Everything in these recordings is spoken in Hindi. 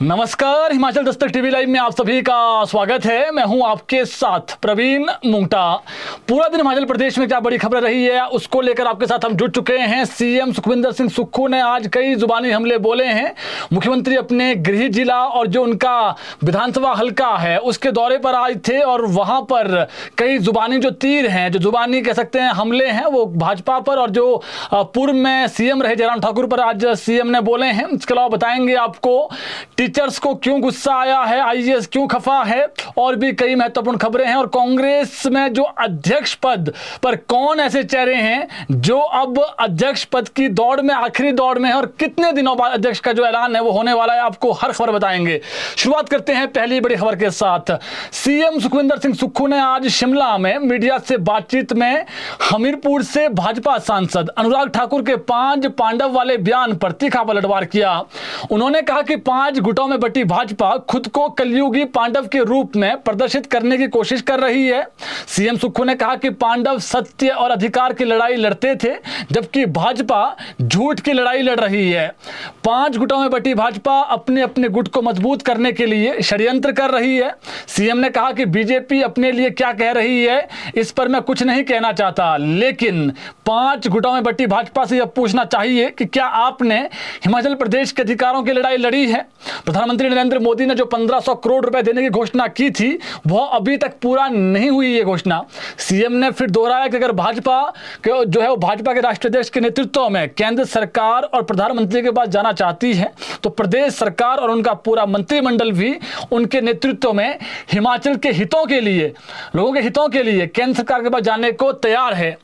नमस्कार, हिमाचल दस्तक टीवी लाइव में आप सभी का स्वागत है। मैं हूं आपके साथ प्रवीण मुंगटा। पूरा दिन हिमाचल प्रदेश में क्या बड़ी खबर रही है उसको लेकर आपके साथ हम जुड़ चुके हैं। सीएम सुखविंदर सिंह सुक्खू ने आज कई जुबानी हमले बोले हैं। मुख्यमंत्री अपने गृह जिला और जो उनका विधानसभा हल्का है उसके दौरे पर आए थे और वहां पर कई जुबानी जो तीर हैं, जो जुबानी कह सकते हैं हमले हैं, वो भाजपा पर और जो पूर्व में सीएम रहे जयराम ठाकुर पर आज सीएम ने बोले हैं। इसके अलावा बताएंगे आपको टीचर्स को क्यों गुस्सा आया है, आईएएस क्यों खफा है, और भी कई महत्वपूर्ण खबरें हैं। और कांग्रेस में जो अध्यक्ष पद पर कौन ऐसे चेहरे हैं जो अब अध्यक्ष पद की दौड़ में, आखिरी दौड़ में है, और कितने दिनों बाद अध्यक्ष का जो ऐलान है वो होने वाला है, आपको हर खबर बताएंगे। शुरुआत करते हैं पहली बड़ी खबर के साथ। सीएम सुखविंदर सिंह सुक्खू ने आज शिमला में मीडिया से बातचीत में हमीरपुर से भाजपा सांसद अनुराग ठाकुर के 5 पांडव वाले बयान पर तीखा पलटवार किया। उन्होंने कहा कि 5 गुटों में बटी भाजपा खुद को कलयुगी पांडव के रूप में प्रदर्शित करने की कोशिश कर रही है। सीएम सुक्खू ने कहा कि पांडव सत्य और अधिकार की लड़ाई लड़ते थे, जबकि भाजपा झूठ की लड़ाई लड़ रही है। 5 गुटों में बटी भाजपा अपने अपने गुट को मजबूत करने के लिए षड्यंत्र कर रही है। सीएम ने कहा कि बीजेपी अपने लिए क्या कह रही है इस पर मैं कुछ नहीं कहना चाहता, लेकिन 5 गुटों में बटी भाजपा से यह पूछना चाहिए कि क्या आपने हिमाचल प्रदेश के अधिकारों की लड़ाई लड़ी है। प्रधानमंत्री नरेंद्र मोदी ने जो 1500 करोड़ रुपए देने की घोषणा की थी वह अभी तक पूरा नहीं हुई ये घोषणा। सीएम ने फिर दोहराया कि अगर भाजपा जो है वो भाजपा के राष्ट्रीय अध्यक्ष के नेतृत्व में केंद्र सरकार और प्रधानमंत्री के पास जाना चाहती है तो प्रदेश सरकार और उनका पूरा मंत्रिमंडल भी उनके नेतृत्व में हिमाचल के हितों के लिए, लोगों के हितों के लिए केंद्र सरकार के पास जाने को तैयार है।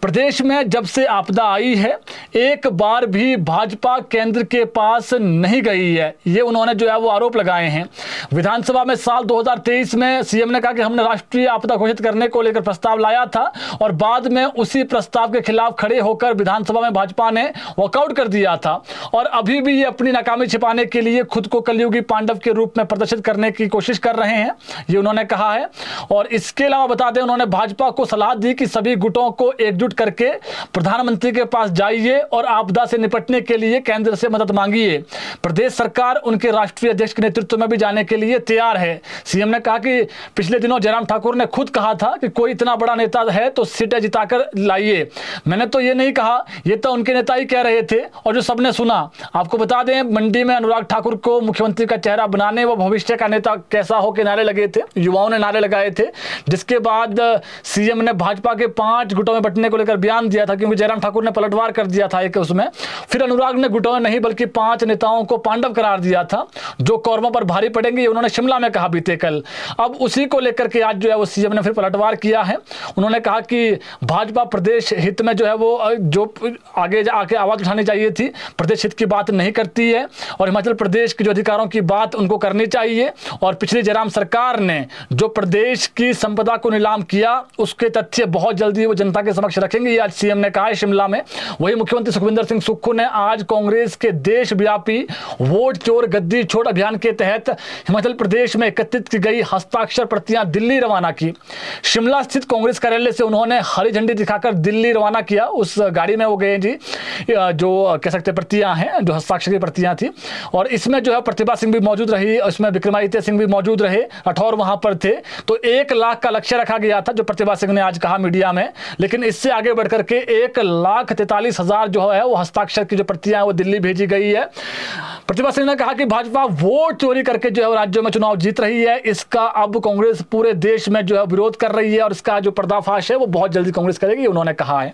प्रदेश में जब से आपदा आई है एक बार भी भाजपा केंद्र के पास नहीं गई है, ये उन्होंने जो है वो आरोप लगाए हैं। विधानसभा में साल 2023 में सीएम ने कहा कि हमने राष्ट्रीय आपदा घोषित करने को लेकर प्रस्ताव लाया था और बाद में उसी प्रस्ताव के खिलाफ खड़े होकर विधानसभा में भाजपा ने वॉकआउट कर दिया था और अभी भी ये अपनी नाकामी छिपाने के लिए खुद को कलयुगी पांडव के रूप में प्रदर्शित करने की कोशिश कर रहे हैं, ये उन्होंने कहा है। और इसके अलावा बता दें, उन्होंने भाजपा को सलाह दी कि सभी गुटों को एकजुट करके प्रधानमंत्री के पास जाइए और आपदा से निपटने के लिए केंद्र से मदद मांगिए। प्रदेश सरकार उनके राष्ट्रीय अध्यक्ष के नेतृत्व में भी जाने के लिए तैयार है। सीएम ने कहा कि पिछले दिनों जयराम ठाकुर ने खुद कहा था कि कोई इतना बड़ा नेता है तो सीटें जिताकर लाइए। मैंने तो ये नहीं कहा, ये तो उनके नेता ही कह रहे थे और जो सबने सुना। आपको बता दें, मंडी में अनुराग ठाकुर को मुख्यमंत्री का चेहरा बनाने व भविष्य का नेता कैसा हो के नारे लगे थे, युवाओं ने नारे लगाए थे, जिसके बाद सीएम ने भाजपा के 5 गुटों में बंटने को लेकर बयान दिया था, क्योंकि जयराम ठाकुर ने पलटवार कर दिया था एक उसमें। फिर अनुराग ने गुटों में नहीं बल्कि 5 नेताओं को पांडव करार दिया था जो कौरवों पर भारी पड़ेंगे, ये उन्होंने शिमला में कहा बीते कल। अब उसी को लेकर के आज जो है वो सीएम ने फिर पलटवार किया है। उन्होंने कहा कि भाजपा प्रदेश हित में जो है वो जो आगे आके आवाज उठानी चाहिए थी, प्रदेश हित की बात नहीं करती है और हिमाचल प्रदेश के जो अधिकारों की बात उनको करनी चाहिए। और पिछली जयराम सरकार ने जो प्रदेश की संपदा को नीलाम किया उसके तथ्य बहुत जल्दी वो जनता के समक्ष रखेंगे, ये आज सीएम ने कहा है शिमला में। वही मुख्यमंत्री सुखविंदर सिंह सुक्खू ने आज कांग्रेस के देशव्यापी वोट चोर गद्दी छोड़ अभियान के तहत हिमाचल प्रदेश में एकत्रित की गई हस्ताक्षर प्रतियां दिल्ली रवाना की। शिमला स्थित कांग्रेस कार्यालय से उन्होंने हरी झंडी दिखाकर दिल्ली रवाना किया। उस गाड़ी में वो गए जी, जो कह सकते प्रतियां हैं, जो हस्ताक्षर की प्रतियां थी। और इसमें जो है प्रतिभा सिंह भी मौजूद रही, इसमें विक्रमादित्य सिंह भी मौजूद रहे, राठौर वहां पर थे। तो 1 लाख का लक्ष्य रखा गया था जो प्रतिभा सिंह ने आज कहा मीडिया में, लेकिन इससे आगे बढ़कर के 1,43,000 जो है वो हस्ताक्षर की जो प्रतियां वो दिल्ली भेजी गई है। प्रतिभा सिंह ने कहा कि भाजपा वोट चोरी करके जो है राज्यों में चुनाव जीत रही है, इसका अब कांग्रेस पूरे देश में जो है विरोध कर रही है और इसका जो पर्दाफाश है वो बहुत जल्दी कांग्रेस करेगी, उन्होंने कहा है।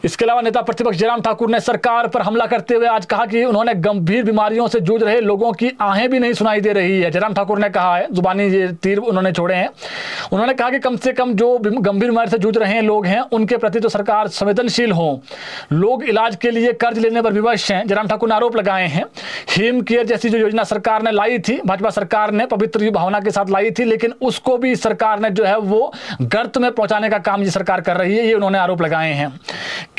इसके अलावा नेता प्रतिपक्ष जयराम ठाकुर ने सरकार पर हमला करते हुए आज कहा कि उन्होंने गंभीर बीमारियों से जूझ रहे लोगों की आहें भी नहीं सुनाई दे रही है। जयराम ठाकुर ने कहा है, जुबानी ये तीर उन्होंने छोड़े हैं। उन्होंने कहा कि कम से कम जो गंभीर बीमारी से जूझ रहे हैं लोग हैं उनके प्रति तो सरकार संवेदनशील हो। लोग इलाज के लिए कर्ज लेने पर विवश हैं, जयराम ठाकुर ने आरोप लगाए हैं। हिम केयर जैसी जो योजना सरकार ने लाई थी, भाजपा सरकार ने पवित्र भावना के साथ लाई थी, लेकिन उसको भी सरकार ने जो है वो गर्त में पहुंचाने का काम ये सरकार कर रही है, ये उन्होंने आरोप लगाए हैं।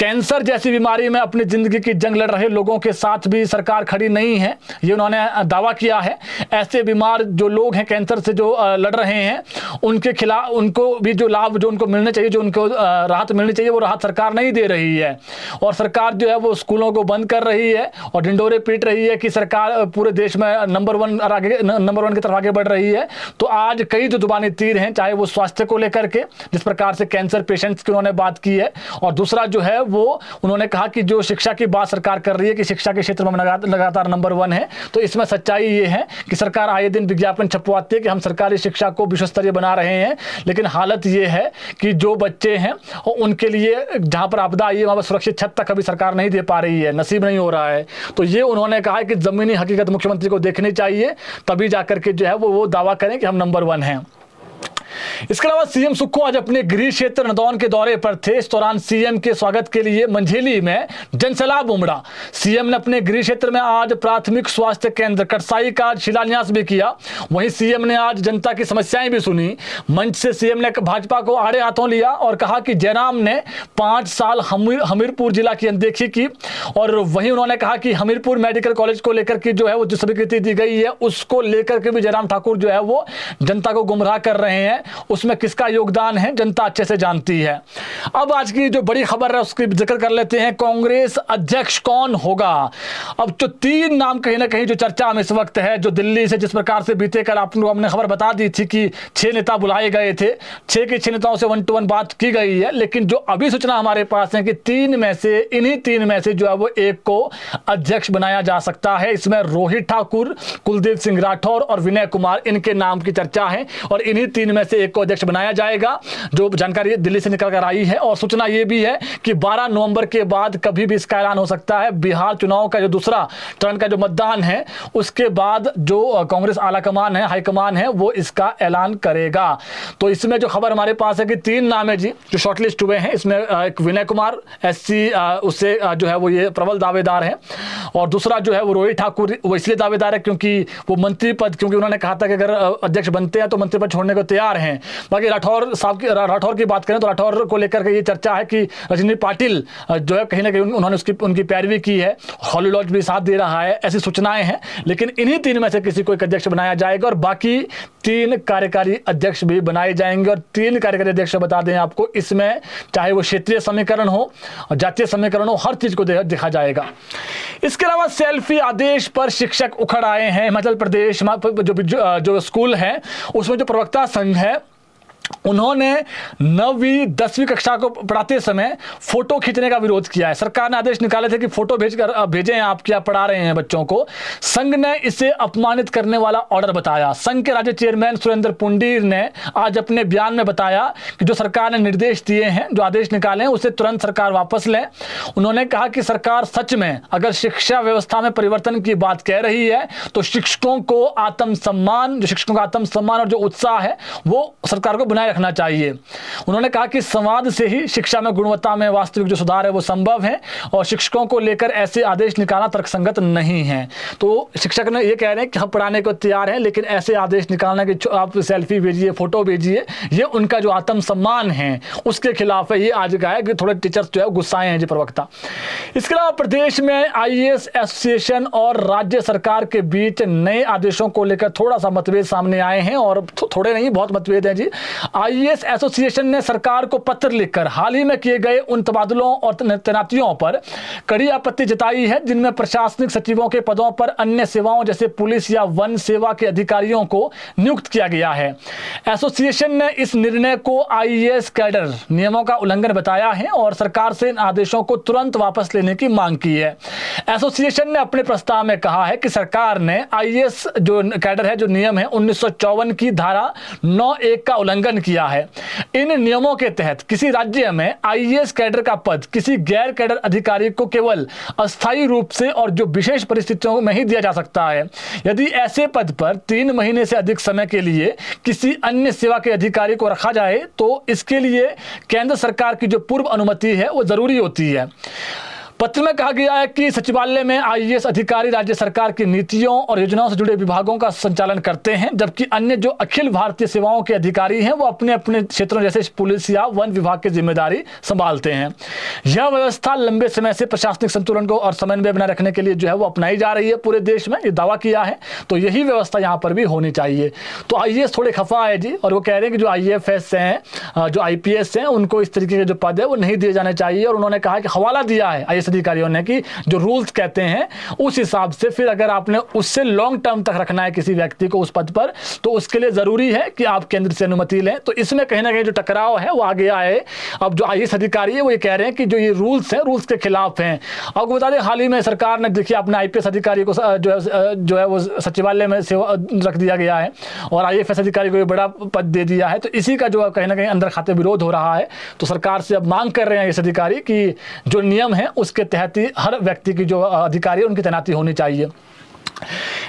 कैंसर जैसी बीमारी में अपनी जिंदगी की जंग लड़ रहे लोगों के साथ भी सरकार खड़ी नहीं है, ये उन्होंने दावा किया है। ऐसे बीमार जो लोग हैं कैंसर से जो लड़ रहे हैं उनके खिलाफ उनको भी जो लाभ जो उनको मिलने चाहिए, जो उनको राहत मिलनी चाहिए, वो राहत सरकार नहीं दे रही है। और सरकार जो है वो स्कूलों को बंद कर रही है और ढिंडोरे पीट रही है कि सरकार पूरे देश में नंबर वन की तरफ आगे बढ़ रही है। तो आज कई जो जुबानी तीर हैं, चाहे वो स्वास्थ्य को लेकर के जिस प्रकार से कैंसर पेशेंट्स की उन्होंने बात की है, और दूसरा जो है वो उन्होंने कहा कि जो शिक्षा की बात सरकार कर रही है कि शिक्षा के क्षेत्र में लगातार नंबर वन है। तो इसमें सच्चाई ये है कि सरकार आए दिन विज्ञापन छपवाती है कि हम सरकारी शिक्षा को विश्व स्तरीय बना रहे हैं, लेकिन हालत ये है कि जो बच्चे हैं उनके लिए जहां पर आपदा आई है वहां पर सुरक्षित छत तक अभी सरकार नहीं दे पा रही है, नसीब नहीं हो रहा है। तो ये उन्होंने कहा है कि जमीनी हकीकत मुख्यमंत्री को देखनी चाहिए, तभी जाकर के जो है वो दावा करें कि हम नंबर वन हैं। इसके अलावा सीएम सुक्खू आज अपने गृह क्षेत्र नदौन के दौरे पर थे। इस दौरान सीएम के स्वागत के लिए मंझेली में जनसैलाब उमड़ा। सीएम ने अपने गृह क्षेत्र में आज प्राथमिक स्वास्थ्य केंद्र कटसाई का शिलान्यास भी किया। वहीं सीएम ने आज जनता की समस्याएं भी सुनी। मंच से सीएम ने भाजपा को आड़े हाथों लिया और कहा कि जयराम ने 5 साल हमीरपुर जिला की अनदेखी की। और वहीं उन्होंने कहा कि हमीरपुर मेडिकल कॉलेज को लेकर के जो है वो जो स्वीकृति दी गई है उसको लेकर के भी जयराम ठाकुर जो है वो जनता को गुमराह कर रहे हैं। उसमें किसका योगदान है जनता अच्छे से जानती है। अब आज की जो बड़ी खबर है उसकी जिक्र कर लेते हैं। कांग्रेस अध्यक्ष कौन होगा? अब जो 3 नाम कहीं ना कहीं जो चर्चा में इस वक्त है, जो दिल्ली से जिस प्रकार से बीते कल हमने खबर बता दी थी कि 6 नेता बुलाए गए थे, 6 के 6 नेताओं से 1 to 1 बात की गई है। लेकिन जो अभी सूचना हमारे पास है कि इन्हीं 3 में से जो है वो एक को अध्यक्ष बनाया जा सकता है। इसमें रोहित ठाकुर, कुलदीप सिंह राठौर और विनय कुमार, इनके नाम की चर्चा है और इन्हीं 3 में से एक को अध्यक्ष बनाया जाएगा, जो जानकारी दिल्ली से निकल कर आई है। और सूचना यह भी है कि 12 नवंबर के बाद कभी भी इसका ऐलान हो सकता है। बिहार चुनाव का जो दूसरा चरण का जो मतदान है उसके बाद जो कांग्रेस आलाकमान है, हाईकमान है, वो इसका ऐलान करेगा। तो इसमें जो खबर हमारे पास है कि 3 नाम है जी जो शॉर्टलिस्ट हुए हैं। इसमें एक विनय कुमार एससी उससे जो है वो ये प्रबल दावेदार है, और दूसरा जो है वो रोहित ठाकुर, वो इसलिए दावेदार है क्योंकि वो मंत्री पद, क्योंकि उन्होंने कहा था कि अगर अध्यक्ष बनते हैं तो मंत्री पद छोड़ने को तैयार हैं। बाकी राठौर की बात करें तो राठौर को लेकर के ये चर्चा है कि रजनी पाटिल जो है कहीं ना कहीं उन्होंने उनकी पैरवी की है, हॉली लॉज भी साथ दे रहा है, ऐसी सूचनाएं हैं। लेकिन इन्हीं 3 में से किसी को एक अध्यक्ष बनाया जाएगा और बाकी 3 कार्यकारी अध्यक्ष भी बनाए जाएंगे। और 3 कार्यकारी अध्यक्ष बता दें आपको, इसमें चाहे वो क्षेत्रीय समीकरण हो, जातीय समीकरण हो, हर चीज को देखा जाएगा। इसके अलावा सेल्फी आदेश पर शिक्षक उखड़ आए हैं। हिमाचल प्रदेश जो स्कूल है उसमें जो प्रवक्ता संघ है उन्होंने 9वीं 10वीं कक्षा को पढ़ाते समय फोटो खींचने का विरोध किया है। सरकार ने आदेश निकाले थे कि फोटो भेजें आप क्या पढ़ा रहे हैं बच्चों को। संघ ने इसे अपमानित करने वाला ऑर्डर बताया। संघ के राज्य चेयरमैन सुरेंद्र पुंडीर ने आज अपने बयान में बताया कि जो सरकार ने निर्देश दिए हैं, जो आदेश निकाले हैं, उसे तुरंत सरकार वापस लें। उन्होंने कहा कि सरकार सच में अगर शिक्षा व्यवस्था में परिवर्तन की बात कह रही है तो शिक्षकों का आत्मसम्मान और जो उत्साह है वो सरकार को बनाए रखना चाहिए। उन्होंने कहा कि संवाद से ही शिक्षा में गुणवत्ता में वास्तविक जो सुधार है वो संभव है और शिक्षकों को लेकर ऐसे आदेश निकालना तर्कसंगत नहीं है। तो शिक्षक ने ये कह रहे हैं कि हम पढ़ाने को तैयार हैं, लेकिन ऐसे आदेश निकालना कि आप सेल्फी भेजिए, फोटो भेजिए, ये उनका जो आत्मसम्मान है उसके खिलाफ है। ये आज का है कि थोड़े टीचर्स जो है गुस्साए हैं जी प्रवक्ता। इसके अलावा प्रदेश में आईएएस एसोसिएशन और राज्य सरकार के बीच नए आदेशों को लेकर थोड़ा सा मतभेद सामने आए हैं, और थोड़े नहीं बहुत मतभेद हैं जी। आईएएस एसोसिएशन ने सरकार को पत्र लिखकर हाल ही में किए गए उन तबादलों और तैनातियों पर कड़ी आपत्ति जताई है जिनमें प्रशासनिक सचिवों के पदों पर अन्य सेवाओं जैसे पुलिस या वन सेवा के अधिकारियों को नियुक्त किया गया है। एसोसिएशन ने इस निर्णय को आईएएस कैडर नियमों का उल्लंघन बताया है और सरकार से इन आदेशों को तुरंत वापस लेने की मांग की है। एसोसिएशन ने अपने प्रस्ताव में कहा है कि सरकार ने आईएएस जो कैडर है, जो नियम है 1954 की धारा 9(1) का उल्लंघन किया है। इन नियमों के तहत किसी राज्य में आईएएस कैडर का पद किसी गैर कैडर अधिकारी को केवल अस्थायी रूप से और जो विशेष परिस्थितियों में ही दिया जा सकता है। यदि ऐसे पद पर 3 महीने से अधिक समय के लिए किसी अन्य सेवा के अधिकारी को रखा जाए तो इसके लिए केंद्र सरकार की जो पूर्व अनुमति है वो जरूरी होती है। पत्र में कहा गया है कि सचिवालय में आईएएस अधिकारी राज्य सरकार की नीतियों और योजनाओं से जुड़े विभागों का संचालन करते हैं, जबकि अन्य जो अखिल भारतीय सेवाओं के अधिकारी हैं वो अपने अपने क्षेत्रों जैसे पुलिस या वन विभाग की जिम्मेदारी संभालते हैं। यह व्यवस्था लंबे समय से प्रशासनिक संतुलन को और समन्वय बनाए रखने के लिए जो है वो अपनाई जा रही है पूरे देश में, ये दावा किया है। तो यही व्यवस्था यहाँ पर भी होनी चाहिए। तो आईएएस थोड़े खफा है जी, और वो कह रहे हैं कि जो आईएफएस हैं, जो आईपीएस हैं, उनको इस तरीके के जो पद है वो नहीं दिए जाने चाहिए। और उन्होंने कहा कि हवाला दिया है आईएएस अधिकारियों ने कि जो रूल्स कहते हैं उस हिसाब से फिर अगर आपने उससे लॉन्ग टर्म तक रखना है किसी व्यक्ति को उस पद पर, तो उसके लिए जरूरी है कि आप केंद्र से अनुमति लें। तो इसमें कहीं ना कहीं जो टकराव है वो आ गया है। अब जो आईएएस अधिकारी है वो ये कह रहे हैं कि जो ये रूल्स हैं रूल्स के खिलाफ हैं। आपको बता दें हाल ही में सरकार ने देखिए अपने आईपीएस अधिकारी को जो है वो सचिवालय में सेवा रख दिया गया है और आईएफएस अधिकारी को ये बड़ा पद दे दिया है। तो इसी का जो कहीं ना कहीं अंदर खाते विरोध हो रहा है। तो सरकार से अब मांग कर रहे हैं इस अधिकारी कि जो नियम है उसके तहत ही हर व्यक्ति की जो अधिकारी है उनकी तैनाती होनी चाहिए।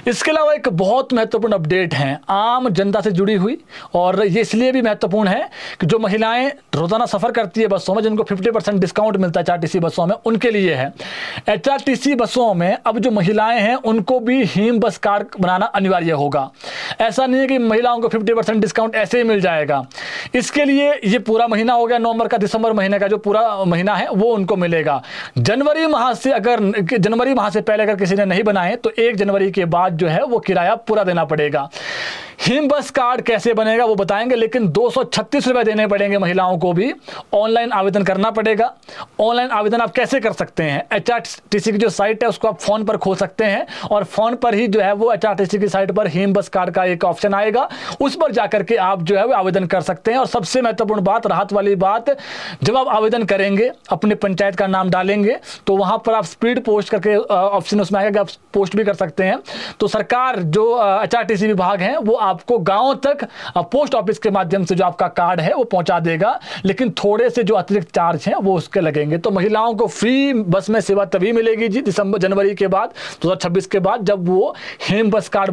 इसके अलावा एक बहुत महत्वपूर्ण अपडेट है आम जनता से जुड़ी हुई, और ये इसलिए भी महत्वपूर्ण है कि जो महिलाएं रोजाना सफर करती है बसों में, जिनको 50% डिस्काउंट मिलता है एचआरटीसी बसों में, उनके लिए है। एचआरटीसी बसों में अब जो महिलाएं हैं उनको भी हिम बस कार्ड बनाना अनिवार्य होगा। ऐसा नहीं है कि महिलाओं को 50% डिस्काउंट ऐसे ही मिल जाएगा। इसके लिए ये पूरा महीना हो गया नवंबर का, दिसंबर महीने का जो पूरा महीना है वो उनको मिलेगा। जनवरी माह से पहले अगर किसी ने नहीं बनाए तो 1 जनवरी के बाद जो है वो किराया पूरा देना पड़ेगा। हिम बस कार्ड कैसे बनेगा वो बताएंगे, लेकिन 236 रुपए देने पड़ेंगे महिलाओं को भी। ऑनलाइन आवेदन करना पड़ेगा। ऑनलाइन आवेदन आप कैसे कर सकते हैं? एचआरटीसी की जो साइट है उसको आप फोन पर खोल सकते हैं और फोन पर ही जो है वो एचआरटीसी की साइट पर हिम बस कार्ड का एक ऑप्शन आएगा, उस पर जाकर के आप जो है वो आवेदन कर सकते हैं। और सबसे महत्वपूर्ण बात, राहत वाली बात, जब आप आवेदन करेंगे अपने पंचायत का नाम डालेंगे तो वहां पर आप स्पीड पोस्ट करके ऑप्शन उसमें आएगा, आप पोस्ट भी कर सकते हैं। तो सरकार जो एचआरटीसी विभाग है वो आपको गांव तक पोस्ट ऑफिस के माध्यम से जो आपका कार्ड है वो पहुंचा देगा, लेकिन थोड़े से जो अतिरिक्त चार्ज हैं वो उसके लगेंगे। तो महिलाओं को फ्री बस में सेवा तभी मिलेगी जी जनवरी के बाद, 2026 के बाद, जब वो हिम बस कार्ड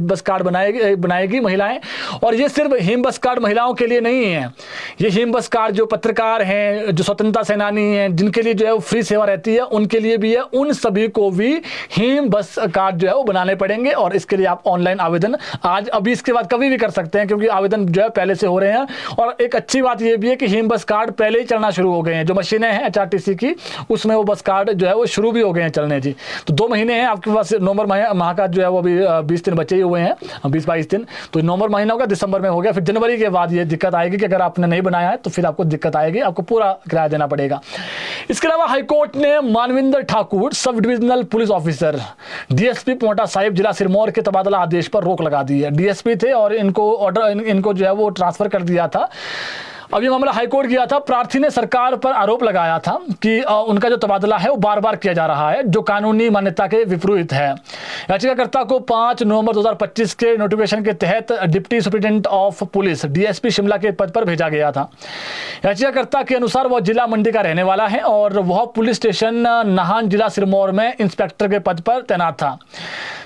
बस कार्ड बनाएगी महिलाएं। और ये सिर्फ हिम बस कार्ड महिलाओं के लिए नहीं है, ये हिम बस कार्ड जो पत्रकार हैं, जो स्वतंत्रता सेनानी हैं, जिनके लिए जो है वो फ्री सेवा रहती है, उनके लिए भी है। उन सभी को भी हिम बस कार्ड जो है वो बनाने पड़ेंगे। और इसके लिए आप ऑनलाइन आवेदन आज अभी इसके बाद कभी भी कर सकते हैं, क्योंकि आवेदन जो है पहले से हो रहे हैं। और एक अच्छी बात यह भी है कि हिम बस कार्ड पहले ही चलना शुरू हो गए हैं। जो मशीनें हैं एचआरटीसी की उसमें वो बस कार्ड जो है वो शुरू भी हो गए हैं चलने जी। तो 2 महीने हैं आपके पास, नवंबर माह का जो है वो अभी 20 दिन बचे ही हुए हैं, 20-22 दिन। तो नवंबर महीना होगा, दिसंबर में हो गया, फिर जनवरी के बाद ये दिक्कत आएगी कि अगर आपने नहीं बनाया है तो फिर आपको दिक्कत आएगी, आपको पूरा किराया देना पड़ेगा। इसके अलावा हाईकोर्ट ने Manvinder Thakur, sub divisional police officer, DSP Paonta Sahib, जिला सिरमौर के तबादला आदेश पर रोक लगा दी है। डीएसपी थे और इनको जो है वो ट्रांसफर कर दिया था। अब ये मामला हाईकोर्ट गया था। प्रार्थी ने सरकार पर आरोप लगाया था कि उनका जो तबादला है वो बार बार किया जा रहा है, जो कानूनी मान्यता के विपरीत है। याचिकाकर्ता को 5 नवंबर 2025 के नोटिफिकेशन के तहत deputy superintendent of police DSP Shimla के पद पर भेजा गया था। याचिकाकर्ता के अनुसार वह जिला मंडी का रहने वाला है और वह पुलिस स्टेशन नाहन, जिला सिरमौर में इंस्पेक्टर के पद पर तैनात था।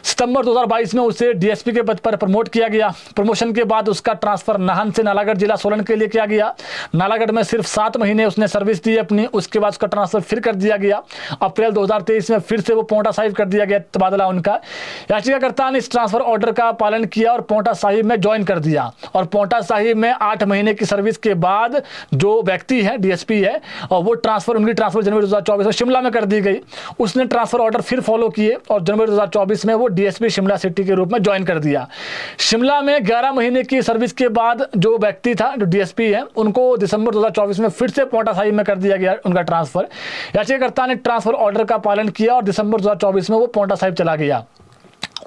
सितंबर 2022 में उसे डीएसपी के पद पर प्रमोट किया गया। प्रमोशन के बाद उसका ट्रांसफर नाहन से नालागढ़, जिला सोलन के लिए किया गया। नालागढ़ में सिर्फ 7 महीने उसने सर्विस दी अपनी, उसके बाद उसका ट्रांसफर फिर कर दिया गया। अप्रैल 2023 में फिर से वो पोंटा साहिब कर दिया गया तबादला उनका। याचिकाकर्ता ने इस ट्रांसफर ऑर्डर का पालन किया और पोंटा साहिब में ज्वाइन कर दिया। और पोंटा साहिब में 8 महीने की सर्विस के बाद जो व्यक्ति है डीएसपी है, और वो उनकी ट्रांसफर जनवरी 2024 में शिमला में कर दी गई। उसने ट्रांसफर ऑर्डर फिर फॉलो किए और जनवरी 2024 में वो डीएसपी शिमला सिटी के रूप में ज्वाइन कर दिया। शिमला में 11 महीने की सर्विस के बाद जो व्यक्ति था, जो डीएसपी है, उनको दिसंबर 2024 में फिर से पोंटा साहिब में कर दिया गया उनका ट्रांसफर। याचिकाकर्ता ने ट्रांसफर ऑर्डर का पालन किया और दिसंबर 2024 में वो पोंटा साहिब चला गया।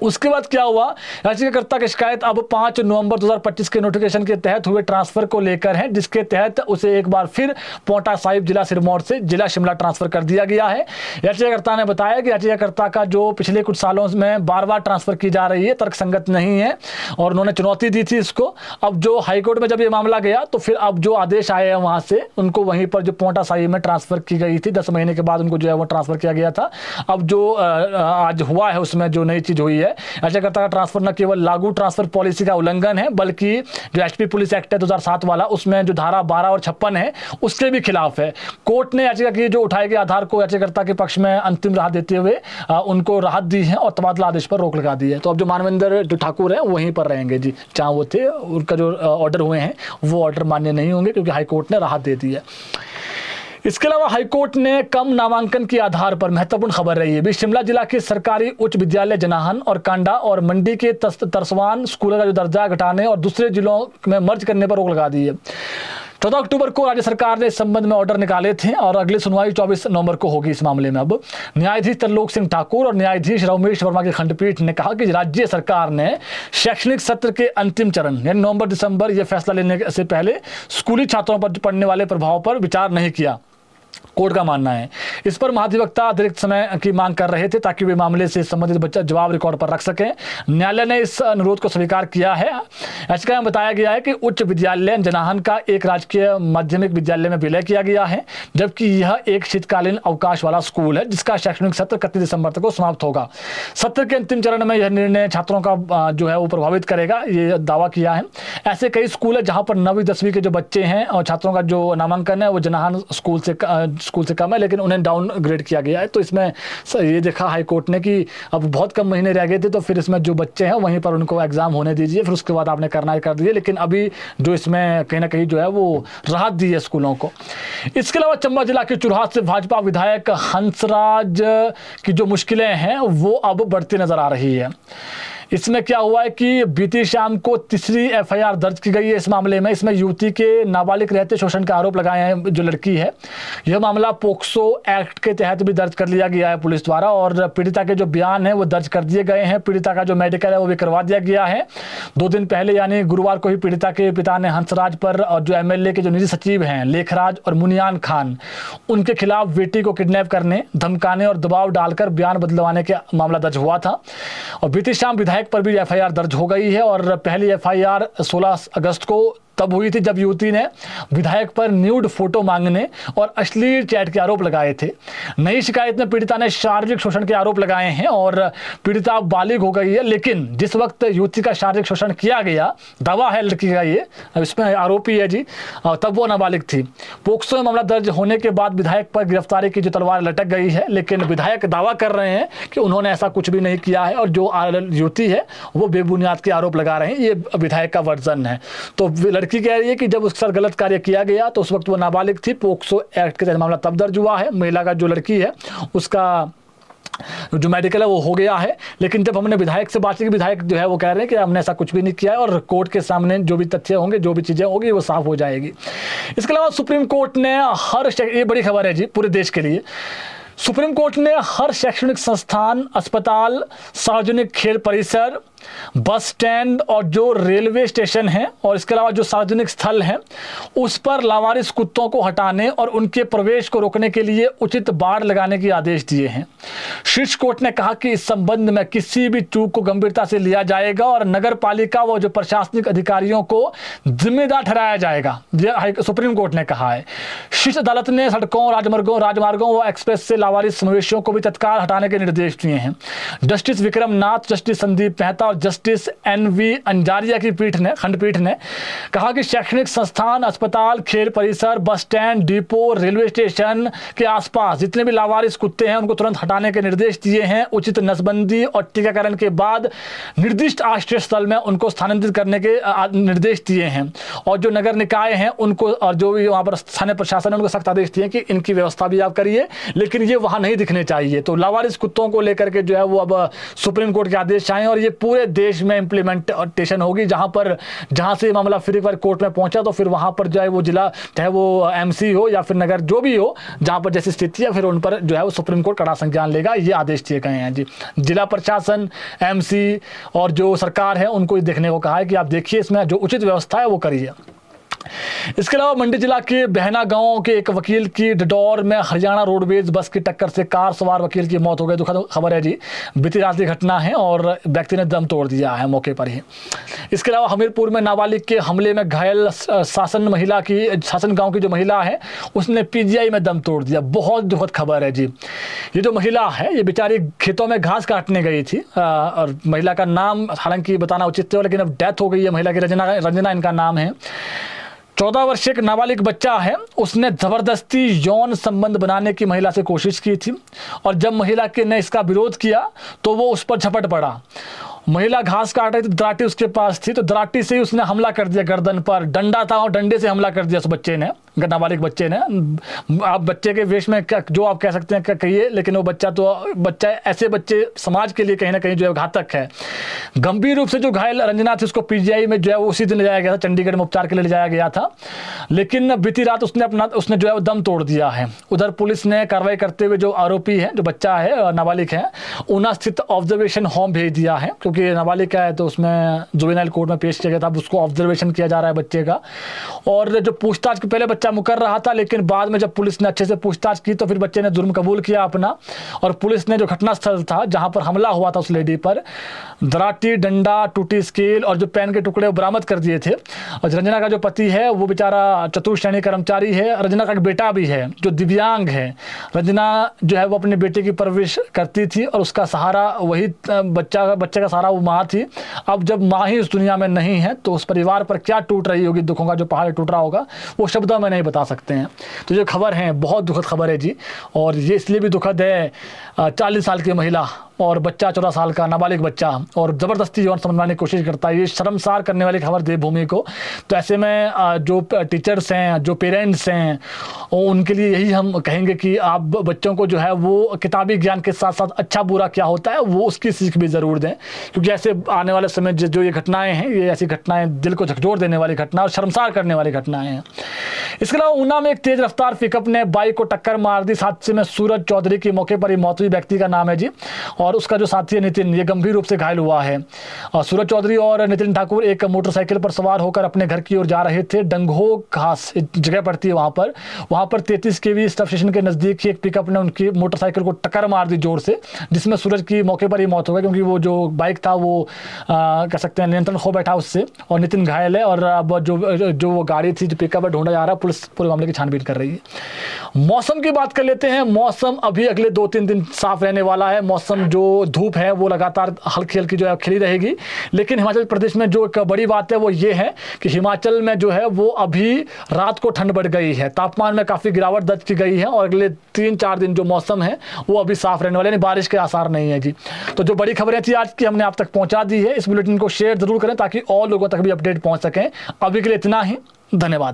उसके बाद क्या हुआ? याचिकाकर्ता की शिकायत अब 5 नवंबर 2025 के नोटिफिकेशन के तहत हुए ट्रांसफर को लेकर है, जिसके तहत उसे एक बार फिर पोंटा साहिब, जिला सिरमौर से जिला शिमला ट्रांसफर कर दिया गया है। याचिकाकर्ता ने बताया कि याचिकाकर्ता का जो पिछले कुछ सालों में बार-बार ट्रांसफर की जा रही है तर्कसंगत नहीं है और उन्होंने चुनौती दी थी इसको। अब जो हाईकोर्ट में जब ये मामला गया तो फिर अब जो आदेश आए हैं वहां से, उनको वहीं पर जो पोंटा साहिब में ट्रांसफर की गई थी 10 महीने के बाद उनको जो है वो ट्रांसफर किया गया था। अब जो आज हुआ है उसमें जो नई चीज हुई है है। याचिकाकर्ता का ट्रांसफर न केवल लागू ट्रांसफर पॉलिसी का उल्लंघन है, बल्कि जो एचपी पुलिस एक्ट है 2007 वाला, उसमें जो धारा 12 और 56 है उसके भी खिलाफ है। कोर्ट ने याचिका की जो उठाए गए आधार को याचिकाकर्ता के पक्ष में अंतिम राहत देते हुए उनको राहत दी है और तबादला आदेश पर रोक लगा दी है। तो अब जो मानवेंद्र जो ठाकुर है वहीं पर रहेंगे जी, जहाँ वो थे। उनका जो ऑर्डर हुए हैं वो ऑर्डर मान्य नहीं होंगे क्योंकि हाईकोर्ट ने राहत दे दी है। इसके अलावा हाईकोर्ट ने कम नामांकन के आधार पर, महत्वपूर्ण खबर रही है भी, शिमला जिला के सरकारी उच्च विद्यालय जनाहन और कांडा और मंडी के तरसवान स्कूलों का जो दर्जा घटाने और दूसरे जिलों में मर्ज करने पर रोक लगा दी है। 14 अक्टूबर को राज्य सरकार ने इस संबंध में ऑर्डर निकाले थे और अगली सुनवाई 24 नवंबर को होगी इस मामले में। अब न्यायाधीश तरलोक सिंह ठाकुर और न्यायाधीश रमेश वर्मा की खंडपीठ ने कहा कि राज्य सरकार ने शैक्षणिक सत्र के अंतिम चरण यानी नवंबर दिसंबर ये फैसला लेने से पहले स्कूली छात्रों पर पड़ने वाले प्रभाव पर विचार नहीं किया, कोर्ट का मानना है। इस पर महाधिवक्ता अतिरिक्त समय की मांग कर रहे थे ताकि वे मामले से संबंधित बच्चा जवाब रिकॉर्ड पर रख सकें। न्यायालय ने इस अनुरोध को स्वीकार किया है। याचिका में बताया गया है कि उच्च विद्यालय जनाहन का एक राजकीय माध्यमिक विद्यालय में विलय किया गया है, जबकि यह एक शीतकालीन अवकाश वाला स्कूल है जिसका शैक्षणिक सत्र 31 दिसंबर तक समाप्त होगा। सत्र के अंतिम चरण में यह निर्णय छात्रों का जो है वो प्रभावित करेगा, ये दावा किया है। ऐसे कई स्कूल है जहाँ पर 9वीं 10वीं के जो बच्चे हैं और छात्रों का जो नामांकन है वो जनाहन स्कूल से कम है, लेकिन उन्हें डाउनग्रेड किया गया है। तो इसमें ये देखा हाई कोर्ट ने कि अब बहुत कम महीने रह गए थे, तो फिर इसमें जो बच्चे हैं वहीं पर उनको एग्जाम होने दीजिए, फिर उसके बाद आपने करना है कर दीजिए। लेकिन अभी जो इसमें कहीं ना कहीं जो है वो राहत दी है स्कूलों को। इसके अलावा चंबा जिला के चुरहाट से भाजपा विधायक हंसराज की जो मुश्किलें हैं वो अब बढ़ती नजर आ रही है। इसमें क्या हुआ है कि बीती शाम को तीसरी एफआईआर दर्ज की गई है इस मामले में। इसमें युवती के नाबालिग रहते शोषण का आरोप लगाए हैं जो लड़की है। यह मामला पोक्सो एक्ट के तहत भी दर्ज कर लिया गया है पुलिस द्वारा और पीड़िता के जो बयान है वो दर्ज कर दिए गए हैं। पीड़िता का जो मेडिकल है वो भी करवा दिया गया है। 2 दिन पहले यानी गुरुवार को ही पीड़िता के पिता ने हंसराज पर और जो एमएलए के जो निजी सचिव हैं लेखराज और मुनियान खान, उनके खिलाफ बेटी को किडनैप करने, धमकाने और दबाव डालकर बयान बदलवाने का मामला दर्ज हुआ था। और बीती शाम विधायक पर भी एफआईआर दर्ज हो गई है और पहली एफआईआर 16 अगस्त को तब हुई थी जब युवती ने विधायक पर न्यूड फोटो मांगने और अश्लील चैट के आरोप लगाए थे। नई शिकायत में पीड़िता ने शारीरिक शोषण के आरोप लगाए हैं और पीड़िता बालिग हो गई है, लेकिन जिस वक्त युवती का शारीरिक शोषण किया गया, दावा है लड़की का ये, इसमें आरोपी है जी, तब वो नाबालिग थी। पोक्सो में मामला दर्ज होने के बाद विधायक पर गिरफ्तारी की जो तलवार लटक गई है, लेकिन विधायक दावा कर रहे हैं कि उन्होंने ऐसा कुछ भी नहीं किया है और जो युवती है वो बेबुनियाद के आरोप लगा रहे हैं। ये विधायक का वर्जन है। तो लड़की कह रही है कि जब उसके साथ गलत कार्य किया गया तो उस वक्त वो नाबालिग थी। पोक्सो एक्ट के तहत मामला तब दर्ज हुआ है। महिला का जो लड़की है उसका जो मेडिकल है वो हो गया है। लेकिन जब हमने विधायक से बात की, विधायक जो है वो कह रहे हैं कि हमने ऐसा कुछ भी नहीं किया है और कोर्ट के सामने जो भी तथ्य होंगे, जो भी चीज़ें होंगी वो साफ हो जाएगी। इसके अलावा सुप्रीम कोर्ट ने ये बड़ी खबर है जी पूरे देश के लिए, सुप्रीम कोर्ट ने हर शैक्षणिक संस्थान, अस्पताल, सार्वजनिक खेल परिसर, बस स्टैंड और जो रेलवे स्टेशन हैं और इसके अलावा जो सार्वजनिक स्थल हैं उस पर लावारिस कुत्तों को हटाने और उनके प्रवेश को रोकने के लिए उचित बाड़ लगाने के आदेश दिए हैं। शीर्ष कोर्ट ने कहा कि इस संबंध में किसी भी चूक को गंभीरता से लिया जाएगा और नगर पालिका व जो प्रशासनिक अधिकारियों को जिम्मेदार ठहराया जाएगा, सुप्रीम कोर्ट ने कहा है। शीर्ष अदालत ने सड़कों, राजमार्गों व एक्सप्रेस से लावारिस मवेशियों को भी तत्काल हटाने के निर्देश दिए हैं। जस्टिस विक्रम नाथ, जस्टिस संदीप मेहता और जस्टिस एनवी अंजारिया की खंडपीठ ने कहा कि शैक्षणिक संस्थान, अस्पताल, खेल परिसर, bus stand, depot, railway station के आसपास जितने भी लावारिस कुत्ते हैं उनको तुरंत हटाने के निर्देश दिए हैं। उचित नसबंदी और टीकाकरण के बाद निर्दिष्ट आश्रय स्थल में उनको स्थानांतरित करने के निर्देश दिए हैं। और जो नगर निकाय हैं उनको और जो भी वहाँ पर स्थानीय प्रशासन है उनको सख्त आदेश दिए कि इनकी व्यवस्था भी आप करिए, लेकिन ये वहाँ नहीं दिखने चाहिए। तो लावारिस कुत्तों को लेकर के जो है वो अब सुप्रीम कोर्ट के आदेश आए और ये पूरे देश में इंप्लीमेंटेशन होगी। जहां से मामला फिर एक बार कोर्ट में पहुंचा तो फिर वहां पर जो है वो जिला, चाहे वो एमसी हो या फिर नगर, जो भी हो, जहां पर जैसी स्थिति है फिर उन पर जो है वो सुप्रीम कोर्ट कड़ा संज्ञान लेगा। ये आदेश दिए गए हैं जी। जिला प्रशासन, एमसी और जो सरकार है उनको देखने को कहा है कि आप देखिए इसमें जो उचित व्यवस्था है वो करिए। इसके अलावा मंडी जिला के बहना गांव के एक वकील की डिडौर में हरियाणा रोडवेज बस की टक्कर से कार सवार वकील की मौत हो गई। दुखद खबर है जी, बीती रात की घटना है और व्यक्ति ने दम तोड़ दिया है मौके पर ही। इसके अलावा हमीरपुर में नाबालिग के हमले में घायल शासन गांव की जो महिला है उसने पीजीआई में दम तोड़ दिया। बहुत दुखद खबर है जी। ये जो महिला है ये बेचारी खेतों में घास काटने गई थी और महिला का नाम हालांकि बताना उचित है, लेकिन अब डेथ हो गई है महिला की। रंजना इनका नाम है। 14 वर्षीय एक नाबालिग बच्चा है, उसने ज़बरदस्ती यौन संबंध बनाने की महिला से कोशिश की थी और जब महिला ने इसका विरोध किया तो वो उस पर झपट पड़ा। महिला घास काट रही थी, दराटी उसके पास थी, तो दराटी से ही उसने हमला कर दिया गर्दन पर। डंडा था और डंडे से हमला कर दिया उस बच्चे ने, नाबालिग बच्चे ने। आप बच्चे के वेश में जो आप कह सकते हैं कहिए, लेकिन वो बच्चा ऐसे बच्चे समाज के लिए कहीं ना कहीं जो है घातक है। गंभीर रूप से जो घायल रंजना थी उसको पीजीआई में जो है वो उसी दिन ले जाया गया था, चंडीगढ़ में उपचार के लिए ले जाया गया था, लेकिन बीती रात उसने जो है दम तोड़ दिया है। उधर पुलिस ने कार्रवाई करते हुए जो आरोपी है, जो बच्चा है नाबालिग है, ऊना स्थित ऑब्जर्वेशन होम भेज दिया है, क्योंकि नाबालिग का है तो उसमें जुवेनाइल कोर्ट में पेश किया गया था। अब उसको ऑब्जर्वेशन किया जा रहा है बच्चे का। और जो पूछताछ के पहले बच्चा मुकर रहा था, लेकिन बाद में जब पुलिस ने अच्छे से पूछताछ की तो फिर बच्चे ने जुर्म कबूल किया अपना। और पुलिस ने जो घटनास्थल था जहां पर हमला हुआ था उस लेडी पर, दराटी, डंडा, टूटी स्केल और जो पेन के टुकड़े बरामद कर दिए थे। और रंजना का जो पति है वो बेचारा चतुर्थ श्रेणी कर्मचारी है। रंजना का एक बेटा भी है जो दिव्यांग है। रंजना जो है वो अपने बेटे की परवरिश करती थी और उसका सहारा वही बच्चे का सहारा वो माँ थी। अब जब माँ ही इस दुनिया में नहीं है तो उस परिवार पर क्या टूट रही होगी, दुखों का जो पहाड़ टूट रहा होगा, वो शब्दों में नहीं बता सकते हैं। तो ये खबर है बहुत दुखद खबर है जी। और ये इसलिए भी दुखद है, 40 साल की महिला और बच्चा 14 साल का नाबालिग बच्चा और ज़बरदस्ती यौन संबंध बनाने की कोशिश करता है। ये शर्मसार करने वाली खबर देवभूमि को। तो ऐसे में जो टीचर्स हैं, जो पेरेंट्स हैं, उनके लिए यही हम कहेंगे कि आप बच्चों को जो है वो किताबी ज्ञान के साथ साथ अच्छा बुरा क्या होता है वो उसकी सीख भी ज़रूर दें, क्योंकि ऐसे आने वाले समय जो ये घटनाएँ हैं, ये ऐसी घटनाएँ दिल को झकझोर देने वाली घटना और शर्मसार करने वाली घटनाएँ हैं। इसके अलावा ऊना में एक तेज रफ्तार पिकअप ने बाइक को टक्कर मार दी। इस हादसे में सूरज चौधरी की मौके पर ही मौत हुई। व्यक्ति का नाम है जी, और उसका जो साथी है नितिन, ये गंभीर रूप से घायल हुआ है। सूरज चौधरी और नितिन ठाकुर एक मोटरसाइकिल पर सवार होकर अपने घर की ओर जा रहे थे। डंगो घास जगह पड़ती है वहां पर 33 kV सब स्टेशन के नजदीक ही एक पिकअप ने उनकी मोटरसाइकिल को टक्कर मार दी जोर से, जिसमें सूरज की मौके पर ही मौत हो गई, क्योंकि वो जो बाइक था वो कह सकते हैं नियंत्रण खो बैठा उससे। और नितिन घायल है और अब जो वो गाड़ी थी, जो पिकअप है, ढूंढा जा रहा है। पुलिस पूरे मामले की छानबीन कर रही है। मौसम की बात कर लेते हैं। मौसम अभी अगले 2-3 दिन साफ रहने वाला है। मौसम जो धूप है वो लगातार हल्की हल्की जो है खिली रहेगी, लेकिन हिमाचल प्रदेश में जो एक बड़ी बात है वो ये है कि हिमाचल में जो है वो अभी रात को ठंड बढ़ गई है, तापमान में काफ़ी गिरावट दर्ज की गई है और अगले 3-4 दिन जो मौसम है वो अभी साफ रहने वाले, यानी बारिश के आसार नहीं है जी। तो जो बड़ी खबरें थी आज की हमने आप तक पहुंचा दी है। इस बुलेटिन को शेयर जरूर करें ताकि और लोगों तक भी अपडेट पहुंच सकें। अभी के लिए इतना ही, धन्यवाद।